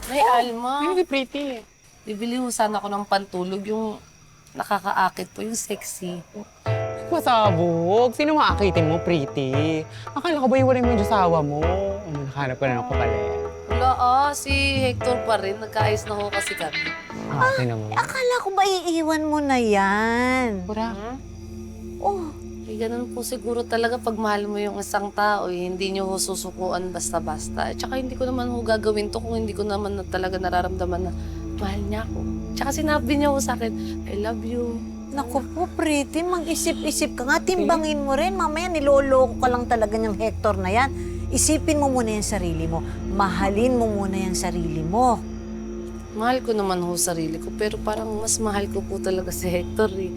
Ay, Alma. Ay, pretty. Bibili ho sana ako ng pantulog yung nakakaakit po, yung sexy. Masabog. Sino maakitin mo, pretty? Akala ko ba iwalay mo yung asawa mo? Ano, nakahanap ka na ng kapalit. Wala si Hector pa rin. Nagkaayos na ho kasi kami. Ate naman. Akala ko ba iiwan mo na yan? Pura. Oh, Eh, ganun po siguro talaga pag mahal mo yung isang tao, eh, hindi nyo ho susukuan basta-basta. At saka hindi ko naman ho gagawin to kung hindi ko naman talaga nararamdaman na mahal niya ako. Tsaka sinabi niya ho sa akin, I love you. naku po, pretty. Mag-isip-isip ka nga. Timbangin mo rin. Mamaya niloloko ka lang talaga ng Hector na yan. Isipin mo muna yung sarili mo. Mahalin mo muna yung sarili mo. Mahal ko naman ho sarili ko, pero parang mas mahal ko po talaga si Hector eh.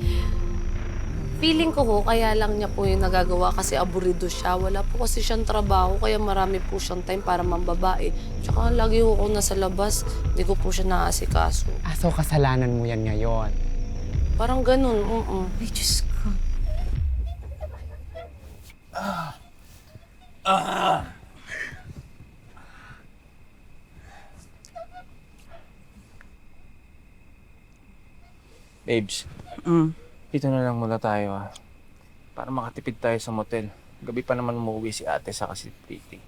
Feeling ko ho, kaya lang niya po yung nagagawa kasi aburido siya. Wala po kasi siyang trabaho, kaya marami po siyang time para mambabae. Tsaka lagi ho ako nasa labas, hindi ko po siya naasikaso. So kasalanan mo yan ngayon. Parang ganun, Ay, Diyos ko. Babes, dito na lang muna tayo para makatipid tayo sa motel. Gabi pa naman umuwi si ate sa si Pretty.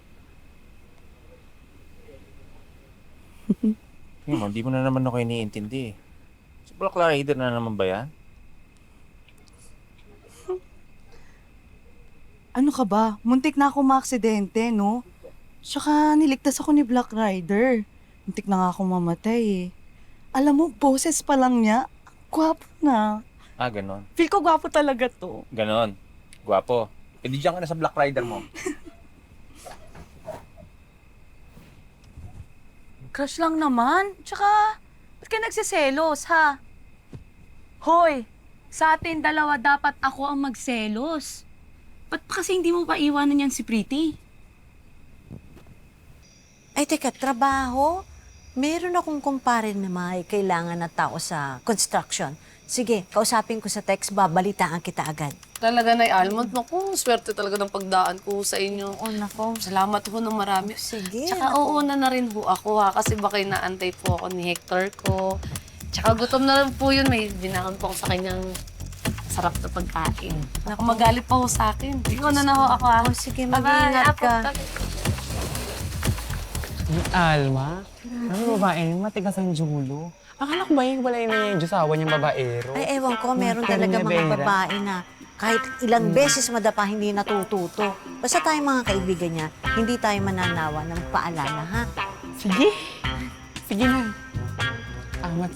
Hindi mo na naman ako iniintindi eh. Si Black Rider na naman ba yan? Ano ka ba? Muntik na ako maaksidente, no? Tsaka niligtas ako ni Black Rider. Muntik na nga ako mamatay eh. Alam mo, boses pa lang niya, gwapo na. Ah, ganon. Feel ko gwapo talaga to. Ganon. Gwapo. E di dyan ka na sa Black Rider mo. Crush lang naman. Tsaka, ba't ka nagsiselos, ha? Hoy, sa atin dalawa dapat ako ang magselos. Ba't pa kasi hindi mo pa iwanan yan si Pretty? Ay, teka, trabaho? Meron akong kumpare na may kailangan na tao sa construction. Sige, kausapin ko sa text, babalitaan kita agad. Talaga na Almond, naku, swerte talaga ng pagdaan ko sa inyo. Oo, nako. Salamat ho ng marami. Sige. Tsaka uuna na rin ho ako kasi baka inaantay po ako ni Hector ko. Tsaka gutom na rin po yun, may dinakon po ako sa kanyang sarap na pagkain. Naku, magalit pa ho sa akin. Iwan na ho ako ha. Oh, sige, Bye-bye. mag-iingat Apo, ka. Alma? Ano babae niyo? Matigas ang julo. Akala ko ba yung walay na yung asawa niyang babaero? Ay, ewan ko, meron Pero talaga mga Nevera. babae na kahit ilang beses madapa, hindi natututo. Basta tayong mga kaibigan niya, hindi tayo mananawa ng paalala, ha? Sige. Sige na. Amat.